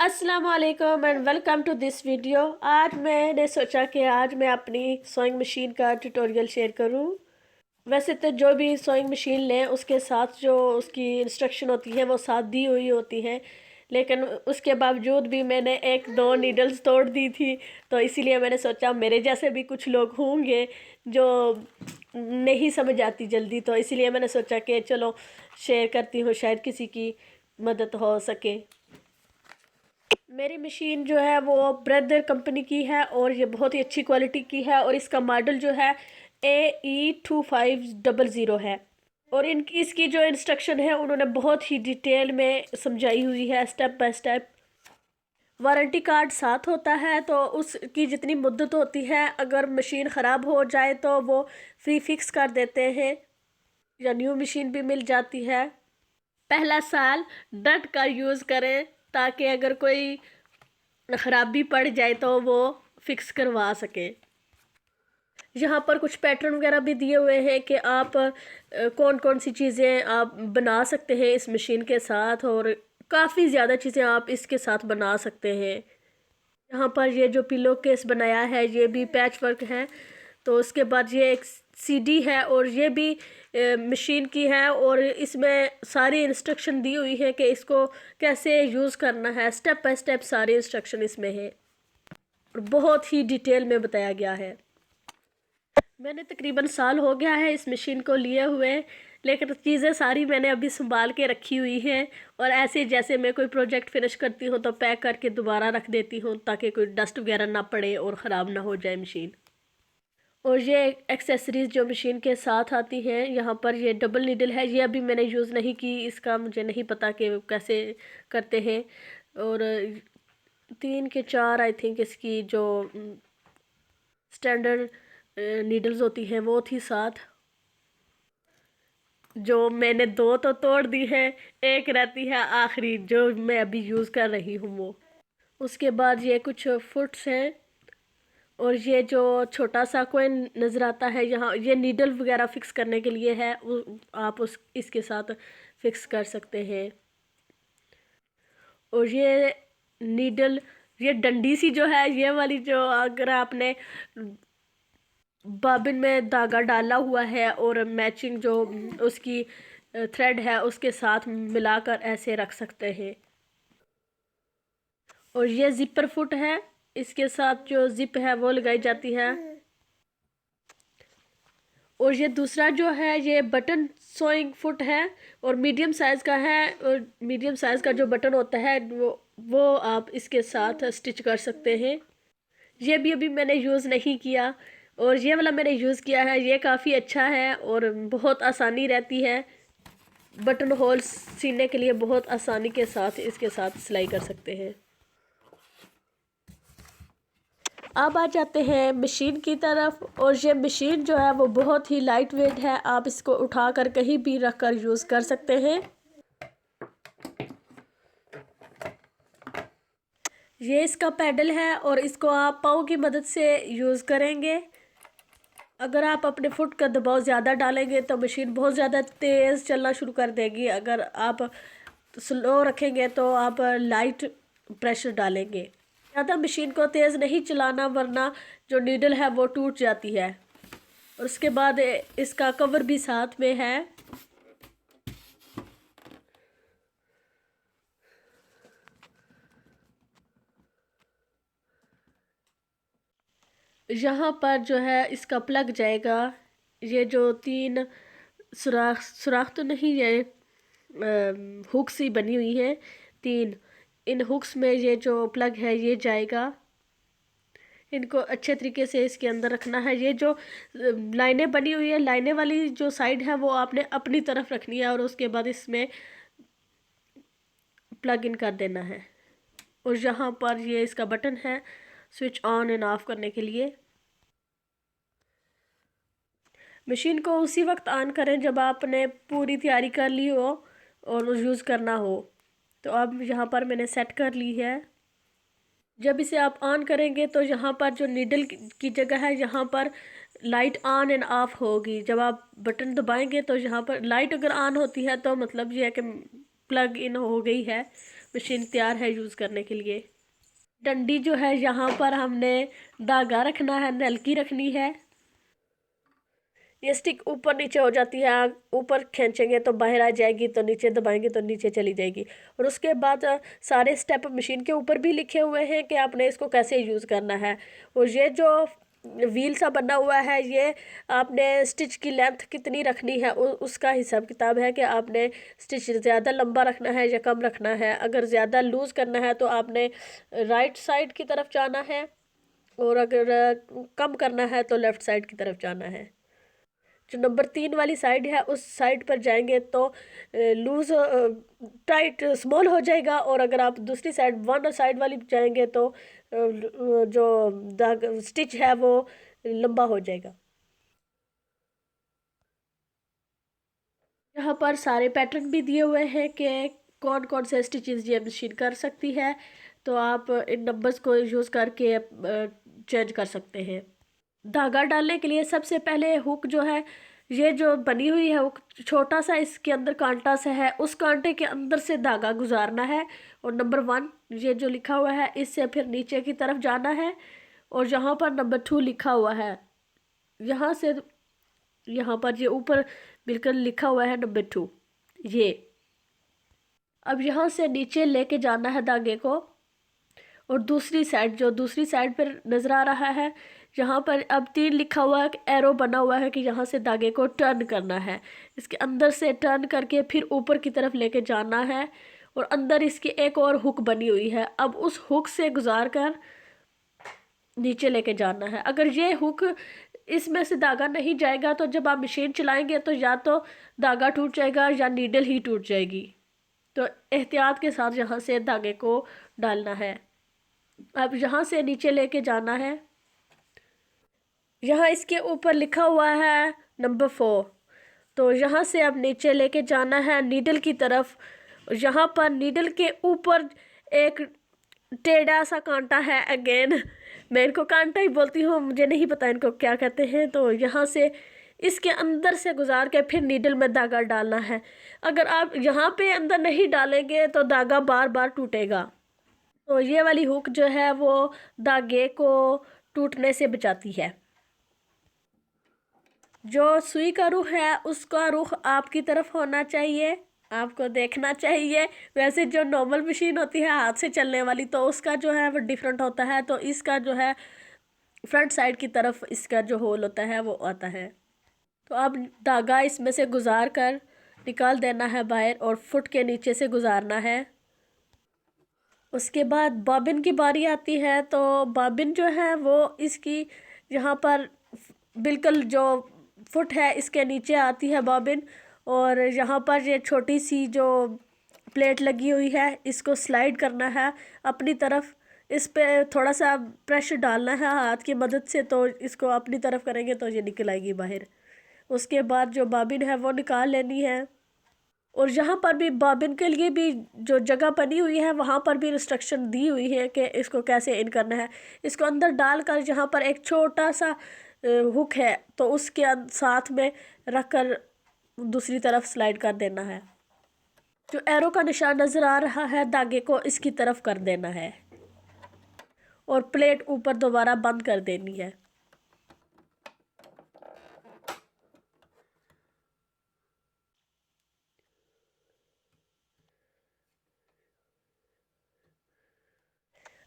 अस्सलाम वालेकुम and welcome to this video. आज मैंने सोचा कि आज मैं अपनी सोइंग मशीन का ट्यूटोरियल शेयर करूं। वैसे तो जो भी सोइंग मशीन लें उसके साथ जो उसकी इंस्ट्रक्शन होती है वो साथ दी हुई होती है, लेकिन उसके बावजूद भी मैंने एक दो नीडल्स तोड़ दी थी। तो इसीलिए मैंने सोचा मेरे जैसे भी कुछ लोग होंगे जो नहीं समझ आती जल्दी, तो इसीलिए मैंने सोचा कि चलो शेयर करती हूँ, शायद किसी की मदद हो सके। मेरी मशीन जो है वो ब्रदर कंपनी की है और ये बहुत ही अच्छी क्वालिटी की है और इसका मॉडल जो है AE2500 है। और इसकी जो इंस्ट्रक्शन है उन्होंने बहुत ही डिटेल में समझाई हुई है, step by step. Warranty card साथ होता है, तो उसकी जितनी मुद्दत होती है, अगर मशीन ख़राब हो जाए तो वो फ्री फिक्स कर देते हैं या न्यू मशीन भी मिल जाती है। पहला साल डट का यूज़ करें ताकि अगर कोई ख़राबी पड़ जाए तो वो फिक्स करवा सके। यहाँ पर कुछ पैटर्न वगैरह भी दिए हुए हैं कि आप कौन कौन सी चीज़ें आप बना सकते हैं इस मशीन के साथ, और काफ़ी ज़्यादा चीज़ें आप इसके साथ बना सकते हैं। यहाँ पर ये जो पिलो केस बनाया है ये भी पैच वर्क है। तो उसके बाद ये एक सीडी है और ये भी मशीन की है, और इसमें सारी इंस्ट्रक्शन दी हुई है कि इसको कैसे यूज़ करना है, स्टेप बाय स्टेप सारी इंस्ट्रक्शन इसमें है और बहुत ही डिटेल में बताया गया है। मैंने तकरीबन साल हो गया है इस मशीन को लिए हुए, लेकिन चीज़ें सारी मैंने अभी संभाल के रखी हुई हैं। और ऐसे जैसे मैं कोई प्रोजेक्ट फिनिश करती हूँ तो पैक करके दोबारा रख देती हूँ ताकि कोई डस्ट वगैरह ना पड़े और ख़राब ना हो जाए मशीन। और ये एक्सेसरीज़ जो मशीन के साथ आती हैं, यहाँ पर ये डबल नीडल है, ये अभी मैंने यूज़ नहीं की, इसका मुझे नहीं पता कि कैसे करते हैं। और 3 के 4 आई थिंक इसकी जो स्टैंडर्ड नीडल्स होती हैं वो थी साथ। जो मैंने 2 तो तोड़ दी है, एक रहती है आखिरी जो मैं अभी यूज़ कर रही हूँ वो। उसके बाद ये कुछ फुट्स हैं, और ये जो छोटा सा कोइन नज़र आता है यहाँ, ये नीडल वगैरह फिक्स करने के लिए है, आप इसके साथ फिक्स कर सकते हैं। और ये नीडल, ये डंडी सी जो है ये वाली, जो अगर आपने बॉबिन में धागा डाला हुआ है और मैचिंग जो उसकी थ्रेड है उसके साथ मिलाकर ऐसे रख सकते हैं। और ये जिपर फुट है, इसके साथ जो जिप है वो लगाई जाती है। और ये दूसरा जो है ये बटन सोइंग फुट है और मीडियम साइज़ का है, और मीडियम साइज़ का जो बटन होता है वो आप इसके साथ स्टिच कर सकते हैं। ये भी अभी मैंने यूज़ नहीं किया, और ये वाला मैंने यूज़ किया है, ये काफ़ी अच्छा है और बहुत आसानी रहती है। बटन होल्स सीने के लिए बहुत आसानी के साथ इसके साथ सिलाई कर सकते हैं। अब आ जाते हैं मशीन की तरफ, और ये मशीन जो है वो बहुत ही लाइट वेट है, आप इसको उठाकर कहीं भी रख कर यूज़ कर सकते हैं। ये इसका पैडल है और इसको आप पाँव की मदद से यूज़ करेंगे। अगर आप अपने फुट का दबाव ज़्यादा डालेंगे तो मशीन बहुत ज़्यादा तेज़ चलना शुरू कर देगी, अगर आप स्लो रखेंगे तो आप लाइट प्रेशर डालेंगे। ज़्यादा मशीन को तेज़ नहीं चलाना, वरना जो नीडल है वो टूट जाती है। और उसके बाद इसका कवर भी साथ में है। यहाँ पर जो है इसका प्लग जाएगा, ये जो 3 सुराख सुराख तो नहीं है, हुक्स ही बनी हुई है 3, इन हुक्स में ये जो प्लग है ये जाएगा। इनको अच्छे तरीके से इसके अंदर रखना है। ये जो लाइनें बनी हुई है, लाइनें वाली जो साइड है वो आपने अपनी तरफ रखनी है, और उसके बाद इसमें प्लग इन कर देना है। और यहाँ पर ये इसका बटन है स्विच ऑन एंड ऑफ करने के लिए। मशीन को उसी वक्त ऑन करें जब आपने पूरी तैयारी कर ली हो और यूज़ करना हो। तो अब यहाँ पर मैंने सेट कर ली है। जब इसे आप ऑन करेंगे तो यहाँ पर जो नीडल की जगह है यहाँ पर लाइट ऑन एंड ऑफ होगी। जब आप बटन दबाएंगे तो यहाँ पर लाइट अगर ऑन होती है तो मतलब ये है कि प्लग इन हो गई है, मशीन तैयार है यूज़ करने के लिए। डंडी जो है यहाँ पर हमने धागा रखना है, नलकी रखनी है। ये स्टिक ऊपर नीचे हो जाती है, ऊपर खींचेंगे तो बाहर आ जाएगी, तो नीचे दबाएंगे तो नीचे चली जाएगी। और उसके बाद सारे स्टेप मशीन के ऊपर भी लिखे हुए हैं कि आपने इसको कैसे यूज़ करना है। और ये जो व्हील सा बना हुआ है, ये आपने स्टिच की लेंथ कितनी रखनी है उसका हिसाब किताब है कि आपने स्टिच ज़्यादा लंबा रखना है या कम रखना है। अगर ज़्यादा लूज़ करना है तो आपने राइट साइड की तरफ जाना है, और अगर कम करना है तो लेफ़्ट साइड की तरफ जाना है। जो नंबर 3 वाली साइड है उस साइड पर जाएंगे तो लूज़ टाइट स्मॉल हो जाएगा, और अगर आप दूसरी साइड वन साइड वाली जाएंगे तो जो दाग स्टिच है वो लंबा हो जाएगा। यहाँ पर सारे पैटर्न भी दिए हुए हैं कि कौन कौन से स्टिचेस ये मशीन कर सकती है, तो आप इन नंबर्स को यूज़ करके चेंज कर सकते हैं। धागा डालने के लिए सबसे पहले हुक जो है, ये जो बनी हुई है हुक, छोटा सा इसके अंदर कांटा सा है, उस कांटे के अंदर से धागा गुजारना है। और नंबर 1 ये जो लिखा हुआ है इससे फिर नीचे की तरफ जाना है। और यहाँ पर नंबर 2 लिखा हुआ है, यहाँ से यहाँ पर ये ऊपर बिल्कुल लिखा हुआ है नंबर 2 ये। अब यहाँ से नीचे लेके जाना है धागे को, और दूसरी साइड जो दूसरी साइड पर नज़र आ रहा है, यहाँ पर अब 3 लिखा हुआ है, एरो बना हुआ है कि यहाँ से धागे को टर्न करना है। इसके अंदर से टर्न करके फिर ऊपर की तरफ लेके जाना है, और अंदर इसकी एक और हुक बनी हुई है। अब उस हुक से गुजार कर नीचे लेके जाना है। अगर ये हुक इसमें से धागा नहीं जाएगा तो जब आप मशीन चलाएंगे तो या तो धागा टूट जाएगा या नीडल ही टूट जाएगी। तो एहतियात के साथ यहाँ से धागे को डालना है। अब यहाँ से नीचे लेके जाना है। यहाँ इसके ऊपर लिखा हुआ है नंबर 4, तो यहाँ से अब नीचे लेके जाना है नीडल की तरफ। यहाँ पर नीडल के ऊपर एक टेढ़ा सा कांटा है। अगेन मैं इनको कांटा ही बोलती हूँ, मुझे नहीं पता इनको क्या कहते हैं। तो यहाँ से इसके अंदर से गुजार के फिर नीडल में धागा डालना है। अगर आप यहाँ पे अंदर नहीं डालेंगे तो धागा बार बार टूटेगा। तो ये वाली हुक जो है वो धागे को टूटने से बचाती है। जो सुई का रुख है उसका रुख आपकी तरफ होना चाहिए, आपको देखना चाहिए। वैसे जो नॉर्मल मशीन होती है हाथ से चलने वाली, तो उसका जो है वो डिफरेंट होता है। तो इसका जो है फ्रंट साइड की तरफ इसका जो होल होता है वो आता है। तो अब धागा इसमें से गुजार कर निकाल देना है बाहर, और फुट के नीचे से गुजारना है। उसके बाद बॉबिन की बारी आती है। तो बॉबिन जो है वो इसकी यहाँ पर बिल्कुल जो फुट है इसके नीचे आती है बॉबिन, और यहाँ पर ये छोटी सी जो प्लेट लगी हुई है इसको स्लाइड करना है अपनी तरफ। इस पे थोड़ा सा प्रेशर डालना है हाथ की मदद से, तो इसको अपनी तरफ करेंगे तो ये निकल आएगी बाहर। उसके बाद जो बॉबिन है वो निकाल लेनी है। और यहाँ पर भी बॉबिन के लिए भी जो जगह बनी हुई है वहाँ पर भी इंस्ट्रक्शन दी हुई है कि इसको कैसे इन करना है। इसको अंदर डालकर यहाँ पर एक छोटा सा हुक है, तो उसके साथ में रख कर दूसरी तरफ स्लाइड कर देना है। जो एरो का निशान नज़र आ रहा है धागे को इसकी तरफ कर देना है, और प्लेट ऊपर दोबारा बंद कर देनी है।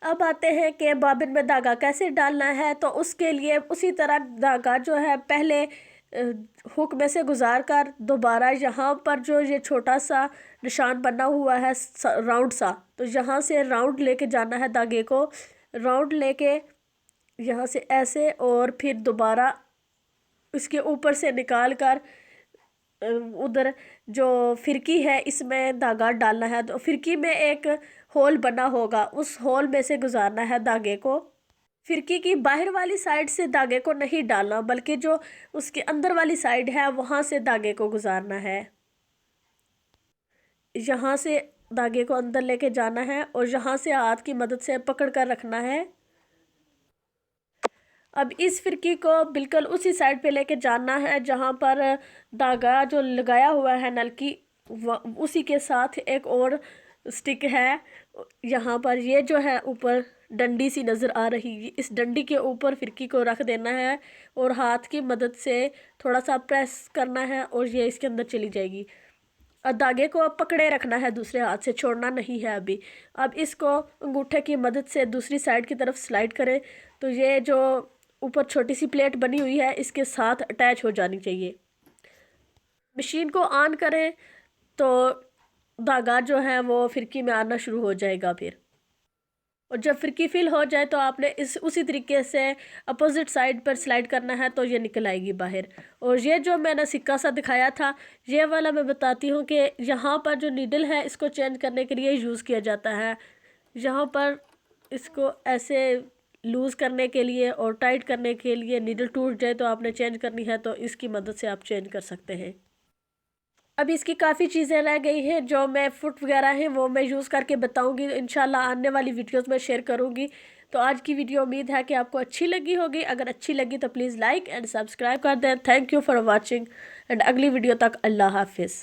अब आते हैं कि बॉबिन में धागा कैसे डालना है। तो उसके लिए उसी तरह धागा जो है पहले हुक में से गुजार कर दोबारा यहाँ पर जो ये छोटा सा निशान बना हुआ है राउंड सा, तो यहाँ से राउंड लेके जाना है धागे को। राउंड लेके यहाँ से ऐसे, और फिर दोबारा इसके ऊपर से निकाल कर उधर जो फिरकी है इसमें धागा डालना है। तो फिरकी में एक होल बना होगा, उस होल में से गुजारना है धागे को। फिरकी की बाहर वाली साइड से धागे को नहीं डालना, बल्कि जो उसके अंदर वाली साइड है वहाँ से धागे को गुजारना है। यहाँ से धागे को अंदर लेके जाना है, और यहाँ से हाथ की मदद से पकड़ कर रखना है। अब इस फिरकी को बिल्कुल उसी साइड पे लेके जाना है जहाँ पर धागा जो लगाया हुआ है नल की, उसी के साथ एक और स्टिक है यहाँ पर, ये जो है ऊपर डंडी सी नज़र आ रही है, इस डंडी के ऊपर फिरकी को रख देना है और हाथ की मदद से थोड़ा सा प्रेस करना है और ये इसके अंदर चली जाएगी। और धागे को अब पकड़े रखना है, दूसरे हाथ से छोड़ना नहीं है अभी। अब इसको अंगूठे की मदद से दूसरी साइड की तरफ स्लाइड करें तो ये जो ऊपर छोटी सी प्लेट बनी हुई है इसके साथ अटैच हो जानी चाहिए। मशीन को ऑन करें तो धागा जो है वो फिरकी में आना शुरू हो जाएगा फिर। और जब फिरकी फिल हो जाए तो आपने इस उसी तरीके से अपोजिट साइड पर स्लाइड करना है तो ये निकल आएगी बाहर। और ये जो मैंने सिक्का सा दिखाया था ये वाला मैं बताती हूँ कि यहाँ पर जो नीडल है इसको चेंज करने के लिए यूज़ किया जाता है। यहाँ पर इसको ऐसे लूज़ करने के लिए और टाइट करने के लिए, नीडल टूट जाए तो आपने चेंज करनी है तो इसकी मदद से आप चेंज कर सकते हैं। अब इसकी काफ़ी चीज़ें रह गई हैं जो मैं फुट वगैरह हैं वो मैं यूज़ करके बताऊंगी, इंशाल्लाह आने वाली वीडियोस में शेयर करूंगी। तो आज की वीडियो उम्मीद है कि आपको अच्छी लगी होगी। अगर अच्छी लगी तो प्लीज़ लाइक एंड सब्सक्राइब कर दें। Thank you for watching and अगली वीडियो तक अल्लाह हाफिज़।